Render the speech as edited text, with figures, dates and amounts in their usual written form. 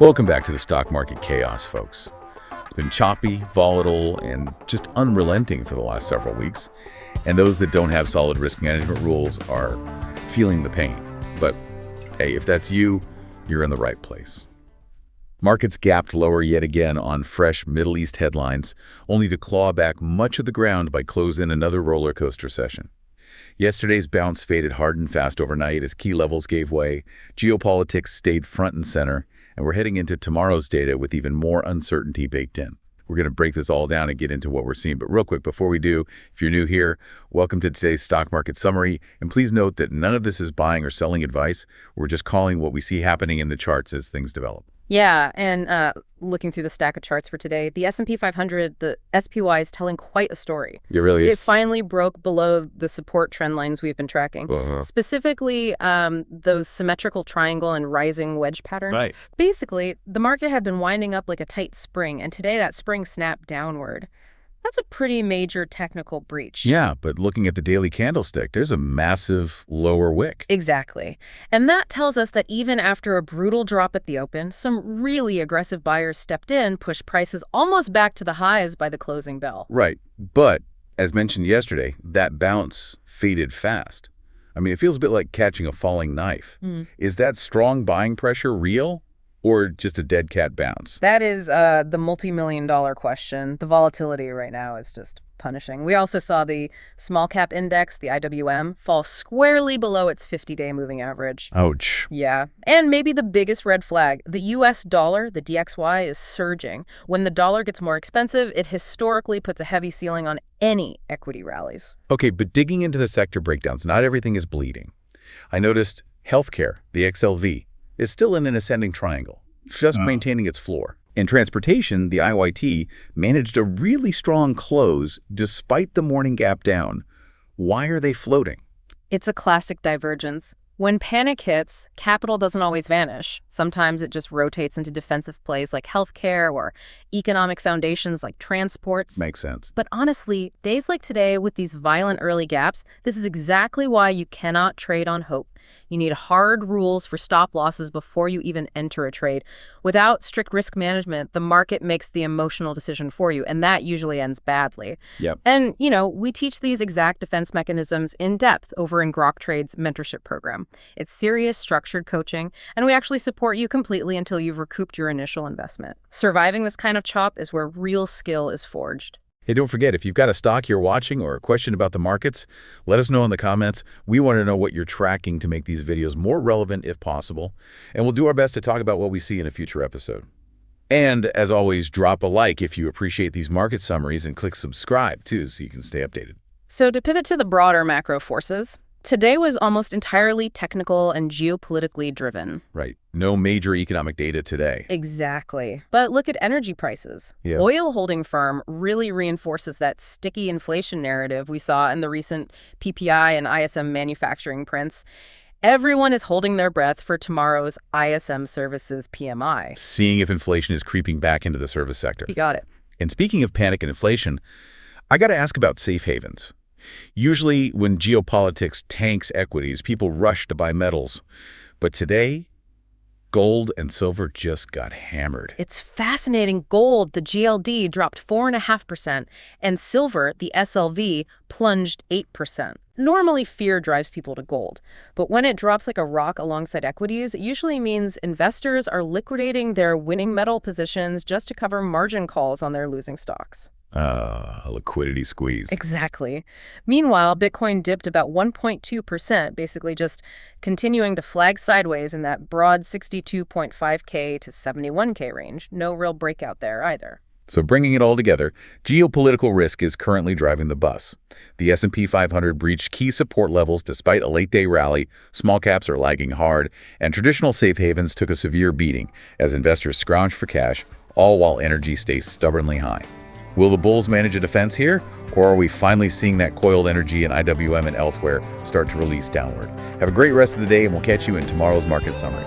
Welcome back to the stock market chaos, folks. It's been choppy, volatile, and just unrelenting for the last several weeks. And those that don't have solid risk management rules are feeling the pain. But hey, if that's you, you're in the right place. Markets gapped lower yet again on fresh Middle East headlines, only to claw back much of the ground by closing another roller coaster session. Yesterday's bounce faded hard and fast overnight as key levels gave way, geopolitics stayed front and center, and we're heading into tomorrow's data with even more uncertainty baked in. We're going to break this all down and get into what we're seeing. But real quick, before we do, if you're new here, welcome to today's stock market summary. And please note that none of this is buying or selling advice. We're just calling what we see happening in the charts as things develop. Yeah, and looking through the stack of charts for today, the S&P 500, the SPY is telling quite a story. It really is. It finally broke below the support trend lines we've been tracking. Specifically, those symmetrical triangle and rising wedge pattern. Right. Basically, the market had been winding up like a tight spring, and today that spring snapped downward. That's a pretty major technical breach. Yeah, but looking at the daily candlestick, there's a massive lower wick. Exactly. And that tells us that even after a brutal drop at the open, some really aggressive buyers stepped in, pushed prices almost back to the highs by the closing bell. Right. But as mentioned yesterday, that bounce faded fast. I mean, it feels a bit like catching a falling knife. Is that strong buying pressure real? Or just a dead cat bounce? That is the multi-million-dollar question. The volatility right now is just punishing. We also saw the small cap index, the IWM, fall squarely below its 50-day moving average. Ouch. Yeah. And maybe the biggest red flag, the US dollar, the DXY, is surging. When the dollar gets more expensive, it historically puts a heavy ceiling on any equity rallies. Okay, but digging into the sector breakdowns, not everything is bleeding. I noticed healthcare, the XLV, is still in an ascending triangle, just maintaining its floor. In transportation, the IYT managed a really strong close despite the morning gap down. Why are they floating? It's a classic divergence. When panic hits, capital doesn't always vanish. Sometimes it just rotates into defensive plays like healthcare or economic foundations like transports. Makes sense. But honestly, days like today with these violent early gaps, this is exactly why you cannot trade on hope. You need hard rules for stop losses before you even enter a trade. Without strict risk management, the market makes the emotional decision for you, and that usually ends badly. Yep. And, we teach these exact defense mechanisms in depth over in Grok Trade's mentorship program. It's serious, structured coaching, and we actually support you completely until you've recouped your initial investment. Surviving this kind of chop is where real skill is forged. Hey, don't forget, if you've got a stock you're watching or a question about the markets, let us know in the comments. We want to know what you're tracking to make these videos more relevant if possible. And we'll do our best to talk about what we see in a future episode. And as always, drop a like if you appreciate these market summaries and click subscribe too so you can stay updated. So to pivot to the broader macro forces, today was almost entirely technical and geopolitically driven. Right. No major economic data today. Exactly. But look at energy prices. Yeah. Oil holding firm really reinforces that sticky inflation narrative we saw in the recent PPI and ISM manufacturing prints. Everyone is holding their breath for tomorrow's ISM services PMI. Seeing if inflation is creeping back into the service sector. You got it. And speaking of panic and inflation, I got to ask about safe havens. Usually when geopolitics tanks equities, people rush to buy metals. But today, gold and silver just got hammered. It's fascinating. Gold, the GLD, dropped 4.5%, and silver, the SLV, plunged 8%. Normally, fear drives people to gold. But when it drops like a rock alongside equities, it usually means investors are liquidating their winning metal positions just to cover margin calls on their losing stocks. A liquidity squeeze. Exactly. Meanwhile, Bitcoin dipped about 1.2%, basically just continuing to flag sideways in that broad 62.5K to 71K range. No real breakout there either. So bringing it all together, geopolitical risk is currently driving the bus. The S&P 500 breached key support levels despite a late-day rally, small caps are lagging hard, and traditional safe havens took a severe beating as investors scrounged for cash, all while energy stays stubbornly high. Will the bulls manage a defense here, or are we finally seeing that coiled energy in IWM and elsewhere start to release downward? Have a great rest of the day, and we'll catch you in tomorrow's market summary.